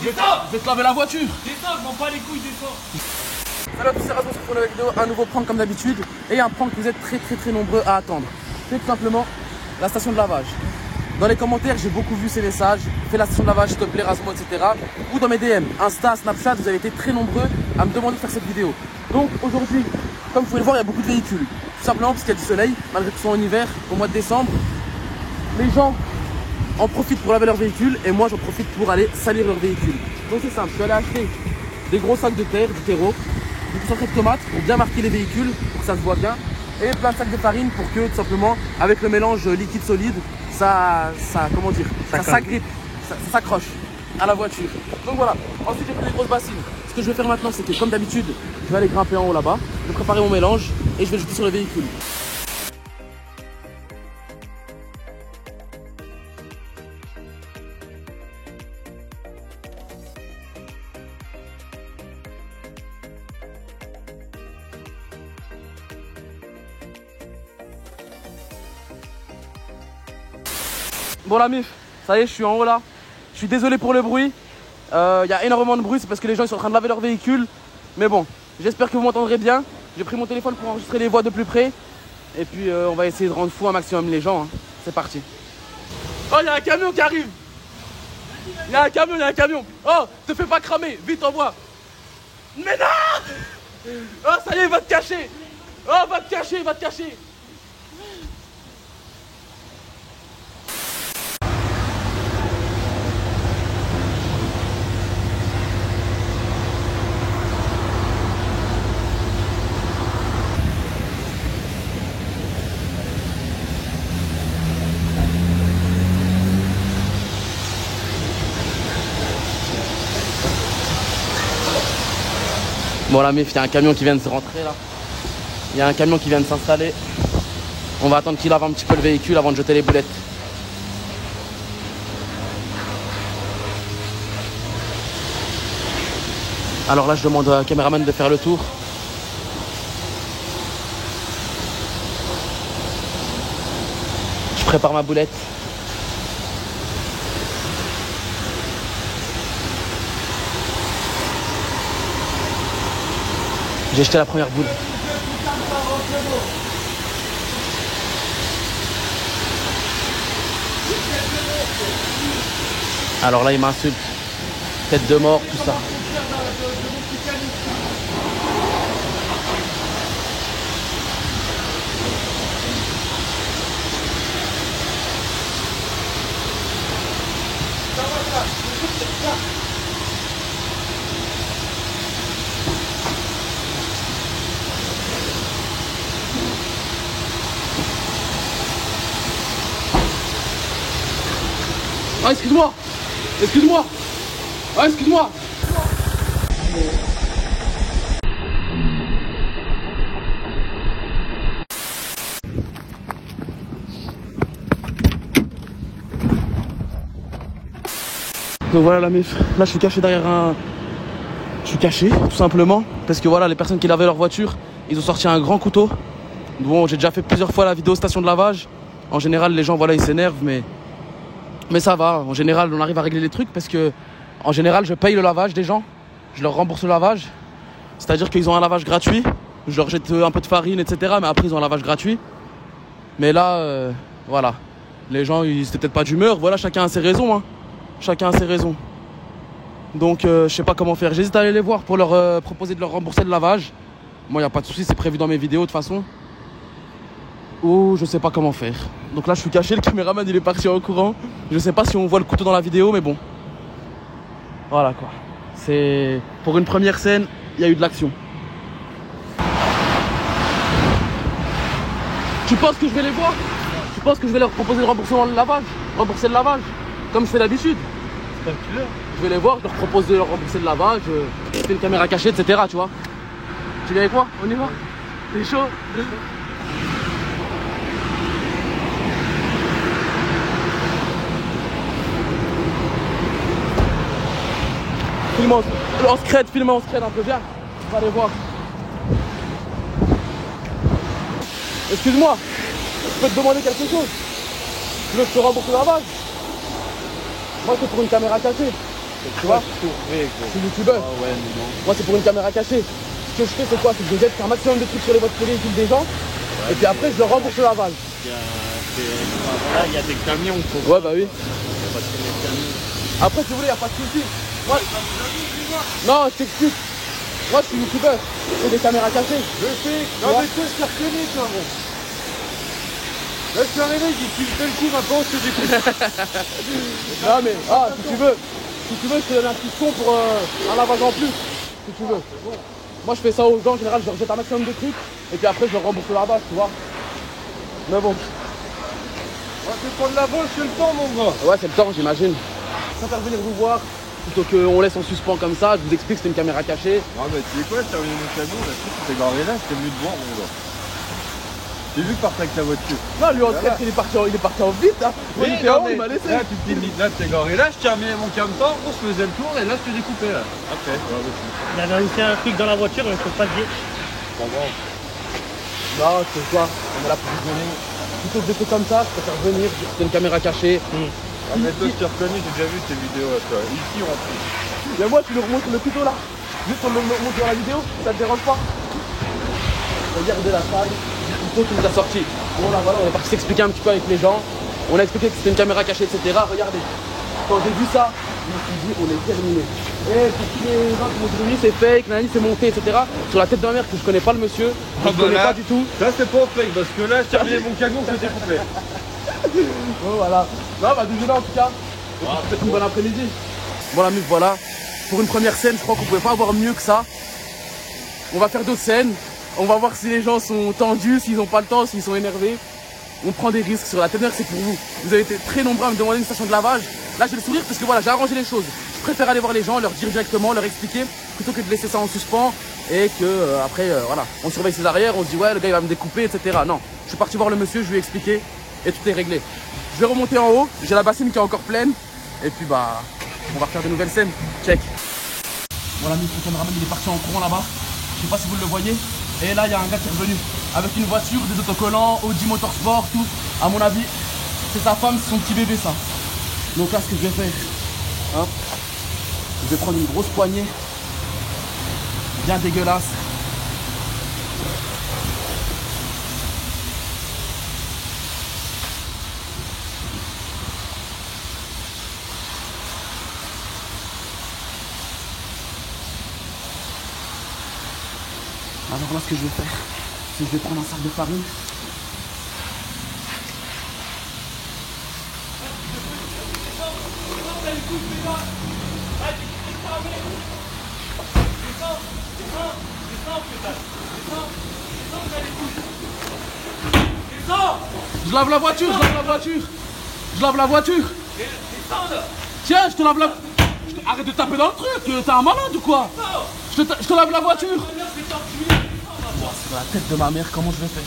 Je vais te laver la voiture. Descends, je m'en bats les couilles, descends. Salut à tous, c'est Rasmus pour une nouvelle vidéo, un nouveau prank comme d'habitude. Et un prank que vous êtes très nombreux à attendre. C'est tout simplement la station de lavage. Dans les commentaires, j'ai beaucoup vu ces messages. Fais la station de lavage, s'il te plaît, Rasmus, etc. Ou dans mes DM, Insta, Snapchat, vous avez été très nombreux à me demander de faire cette vidéo. Donc aujourd'hui, comme vous pouvez le voir, il y a beaucoup de véhicules. Tout simplement parce qu'il y a du soleil, malgré que ce soit en hiver, au mois de décembre. Les gens en profitent pour laver leur véhicule et moi j'en profite pour aller salir leur véhicule. Donc c'est simple, je suis allé acheter des gros sacs de terre, du terreau, du concentré de tomates pour bien marquer les véhicules, pour que ça se voit bien, et plein de sacs de farine pour que tout simplement, avec le mélange liquide-solide, ça s'agrippe, ça s'accroche à la voiture. Donc voilà, ensuite j'ai pris des grosses bassines. Ce que je vais faire maintenant, c'est que comme d'habitude, je vais aller grimper en haut là-bas, je vais préparer mon mélange et je vais le jeter sur le véhicule. Bon la mif, ça y est, je suis en haut là. Je suis désolé pour le bruit. Il y a énormément de bruit, c'est parce que les gens ils sont en train de laver leur véhicule. Mais bon, j'espère que vous m'entendrez bien. J'ai pris mon téléphone pour enregistrer les voix de plus près. Et puis on va essayer de rendre fou un maximum les gens. Hein. C'est parti. Oh, il y a un camion qui arrive. Il y a un camion. Oh, te fais pas cramer, vite envoie. Mais non. Oh, ça y est, il va te cacher. Oh, va te cacher. Bon la mif, il y a un camion qui vient de se rentrer là. Il y a un camion qui vient de s'installer. On va attendre qu'il lave un petit peu le véhicule avant de jeter les boulettes. Alors là je demande au caméraman de faire le tour. Je prépare ma boulette. J'ai jeté la première boule. Alors là, il m'insulte. Tête de mort, tout ça. Ah, excuse-moi. Ah, excuse-moi. Donc voilà la mif. Là je suis caché derrière un... Je suis caché tout simplement. Parce que voilà, les personnes qui lavaient leur voiture, ils ont sorti un grand couteau. Bon, j'ai déjà fait plusieurs fois la vidéo station de lavage. En général les gens voilà ils s'énervent mais ça va, en général on arrive à régler les trucs parce que en général je paye le lavage des gens, je leur rembourse le lavage, c'est-à-dire qu'ils ont un lavage gratuit, je leur jette un peu de farine etc, mais après ils ont un lavage gratuit. Mais là voilà, les gens ils étaient peut-être pas d'humeur, voilà, chacun a ses raisons hein. Chacun a ses raisons. Donc je sais pas comment faire, j'hésite à aller les voir pour leur proposer de leur rembourser le lavage. Moi y a pas de souci, c'est prévu dans mes vidéos de toute façon. Ou je sais pas comment faire. Donc là je suis caché, le caméraman il est parti en courant. Je sais pas si on voit le couteau dans la vidéo mais bon. Voilà quoi. C'est pour une première scène, il y a eu de l'action. Tu penses que je vais les voir? Tu penses que je vais leur proposer le remboursement de lavage? Rembourser le lavage? Comme je fais d'habitude. Je vais les voir, je leur propose de leur rembourser le lavage, je fais une caméra cachée, etc. Tu vois. Tu viens avec moi? On y va? T'es chaud? Filme en scred un peu bien. On va aller voir. Excuse-moi, je peux te demander quelque chose? Tu veux que je te rembourse le lavage? Moi c'est pour une caméra cachée. Tu vois? Je suis youtubeur. Ah ouais, mais non. Moi, c'est pour une caméra cachée. Ce que je fais, c'est quoi? C'est que je jette un maximum de trucs sur les véhicules des gens. Ouais, et puis après, je leur rembourse le lavage. Là, il y a des camions. Ouais, bah oui. Parce que les camions... Après, si vous voulez, il n'y a pas de souci. Moi... Non, je t'explique. Moi, je suis youtubeur. C'est des caméras cachées. Je sais. Non, mais toi, je t'ai reconnu, toi, bon. Là, je suis arrivé, j'ai dit, tu me fais le coup, maintenant, je te découpe. Non, mais, si tu veux, je te donne un petit son pour un lavage en plus. Si tu veux. Moi, je fais ça aux gens, en général, je leur jette un maximum de trucs. Et puis après, je leur rembourse le lavage, tu vois. Mais bon. Ouais, c'est pour de la vol, c'est le temps, mon gars. Ouais, c'est le temps, j'imagine. Je préfère venir vous voir plutôt qu'on laisse en suspens comme ça. Je vous explique que c'est une caméra cachée. Non, mais tu sais quoi, je t'ai revenu mon camion, là, tu t'es garé là, j'étais venu te voir, mon gars. J'ai vu que partir avec la voiture. Non, lui, en train, il est parti en vite, hein. Oui, il était en haut, il m'a laissé. Là, tu t'es mis, là, t'es garé là, je t'ai remis mon camion, on se faisait le tour, et là, je te découpais, là. Après. Il avait réussi un truc dans la voiture, mais je peux pas le dire. Bon, bon. Non, c'est quoi? On est là pour rigoler. Plutôt que des trucs comme ça, je préfère venir, c'est une caméra cachée. Ah, mais toi, je t'ai reconnu, j'ai déjà vu tes vidéos, toi. Ici, on fait. Mais moi, tu le remontes le couteau là. Juste pour le monter dans la vidéo, ça te dérange pas? Regardez la salle, le couteau qui nous a sorti. Bon là voilà, on est parti s'expliquer un petit peu avec les gens. On a expliqué que c'était une caméra cachée, etc. Regardez, quand j'ai vu ça, je me suis dit on est terminé. Et pour tous les gens qui m'ont dit oui c'est fake, nani c'est monté, etc. Sur la tête de ma mère que je connais pas le monsieur, je ne connais pas du tout. Ça c'est pas fake parce que là je t'ai remis mon camion, je t'ai découpé. Bon voilà. Non bah désolé en tout cas. Peut-être une bonne après-midi. Bon la meuf voilà. Pour une première scène, je crois qu'on pouvait pas avoir mieux que ça. On va faire d'autres scènes. On va voir si les gens sont tendus, s'ils n'ont pas le temps, s'ils sont énervés. On prend des risques sur la tête, c'est pour vous. Vous avez été très nombreux à me demander une station de lavage. Là, j'ai le sourire parce que voilà, j'ai arrangé les choses. Je préfère aller voir les gens, leur dire directement, leur expliquer, plutôt que de laisser ça en suspens et que après, voilà, on surveille ses arrières, on se dit ouais, le gars il va me découper, etc. Non, je suis parti voir le monsieur, je lui ai expliqué et tout est réglé. Je vais remonter en haut, j'ai la bassine qui est encore pleine et puis bah, on va faire de nouvelles scènes. Check. Voilà, le caméraman il est parti en courant là-bas. Je sais pas si vous le voyez. Et là, il y a un gars qui est revenu avec une voiture, des autocollants, Audi Motorsport, tout. À mon avis, c'est sa femme, c'est son petit bébé, ça. Donc là, ce que je vais faire, hein, je vais prendre une grosse poignée, bien dégueulasse. Alors là, ce que je vais faire, c'est que je vais prendre un sac de farine. Je lave la voiture, je lave la voiture. Je lave la voiture. Tiens, je te lave la... Arrête de taper dans le truc, t'es un malade ou quoi? Je te lave la voiture. Sur la tête de ma mère, comment je vais faire?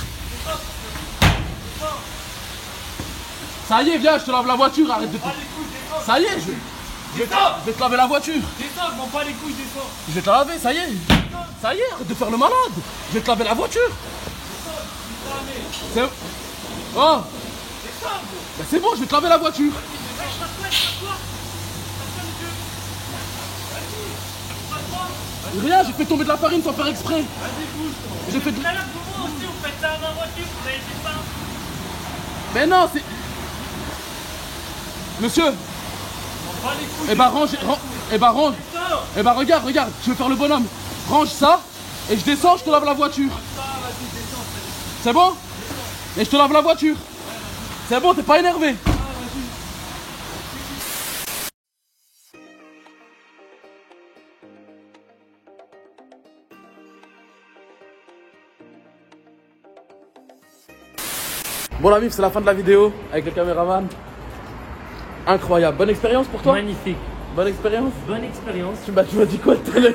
Ça y est, viens, je te lave la voiture, arrête de te... Ça y est, je vais te laver la voiture. Descends, je m'en bats les couilles, descends. Je vais te la laver, ça y est. Ça y est, arrête de faire le malade. Je vais te laver la voiture. C'est... Oh. Ben c'est bon, je vais te laver la voiture. Rien, j'ai fait tomber de la farine sans faire exprès. J'ai fait... Mais non, c'est... Monsieur. Eh ben range, eh ben range. Eh ben regarde, je vais faire le bonhomme. Range ça, et je descends, je te lave la voiture. C'est bon? Et je te lave la voiture. C'est bon, t'es pas énervé? Bon la mif, c'est la fin de la vidéo avec le caméraman. Incroyable, bonne expérience pour toi? Magnifique. Bonne expérience? Bonne expérience. Tu m'as dit quoi tout à l'heure?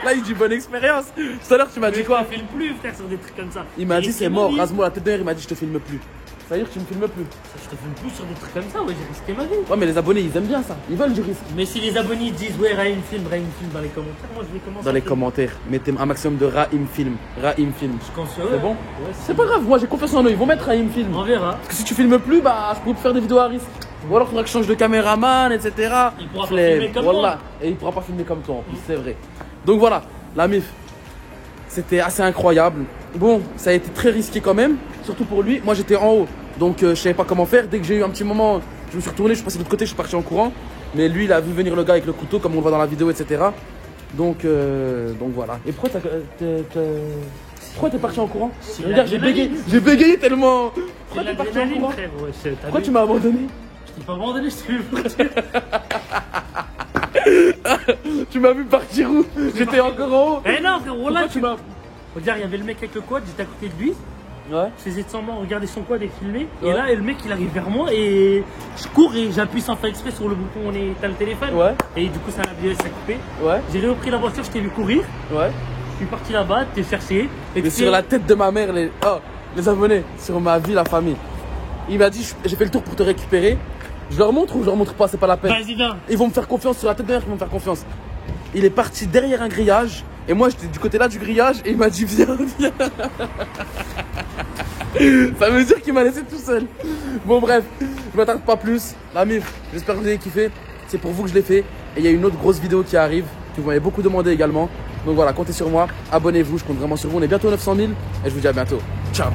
Là il dit bonne expérience. Tout à l'heure tu m'as dit quoi? Je te filme plus frère sur des trucs comme ça. Il m'a dit c'est mort, rase-moi la tête derrière, il m'a dit je te filme plus. Ça veut dire que tu me filmes plus. Je te filme plus sur des trucs comme ça, ouais, j'ai risqué ma vie. Ouais mais les abonnés ils aiment bien ça, ils veulent du risque. Mais si les abonnés disent ouais Raïm film dans les commentaires, moi je vais commencer. Dans les commentaires, mettez un maximum de Raïm film. C'est bon? Ouais, c'est pas grave, moi j'ai confiance en eux, ils vont mettre Raïm film. On verra. Parce que si tu filmes plus, bah je pourrais plus faire des vidéos à risque. Ou alors il faudra que je change de caméraman, etc. Il pourra pas filmer comme moi. Et il pourra pas filmer comme toi en plus, c'est vrai. Donc voilà, la MIF, c'était assez incroyable. Bon, ça a été très risqué quand même, surtout pour lui. Moi j'étais en haut, donc je savais pas comment faire. Dès que j'ai eu un petit moment, je me suis retourné, je suis passé de l'autre côté, je suis parti en courant. Mais lui, il a vu venir le gars avec le couteau, comme on le voit dans la vidéo, etc. Donc voilà. Et pourquoi t'es parti en courant? Regarde, j'ai bégayé tellement. Pourquoi t'es parti en courant? Pourquoi tu m'as abandonné? Je t'ai pas abandonné, je t'ai vu partir. Tu m'as vu partir où? J'étais encore en haut. Eh non, frérot, là, tu m'as. Regarde, il y avait le mec avec le quad, j'étais à côté de lui. Ouais. Je faisais semblant regarder son quad et filmer. Ouais. Et là, le mec il arrive vers moi et je cours et j'appuie sans faire exprès sur le bouton où on est à le téléphone. Ouais. Et du coup, ça a coupé. Ouais. J'ai repris la voiture, je t'ai vu courir. Ouais. Je suis parti là-bas, t'es cherché. Et Mais sur la tête de ma mère, les abonnés, sur ma vie, la famille. Il m'a dit, j'ai fait le tour pour te récupérer. Je leur montre ou je leur montre pas, c'est pas la peine. Vas-y, viens. Ils vont me faire confiance sur la tête de ma mère, ils vont me faire confiance. Il est parti derrière un grillage. Et moi, j'étais du côté là du grillage. Et il m'a dit, viens. Ça veut dire qu'il m'a laissé tout seul. Bon, bref, je m'attarde pas plus. La MIF, j'espère que vous avez kiffé. C'est pour vous que je l'ai fait. Et il y a une autre grosse vidéo qui arrive, que vous m'avez beaucoup demandé également. Donc voilà, comptez sur moi. Abonnez-vous, je compte vraiment sur vous. On est bientôt 900 000. Et je vous dis à bientôt. Ciao.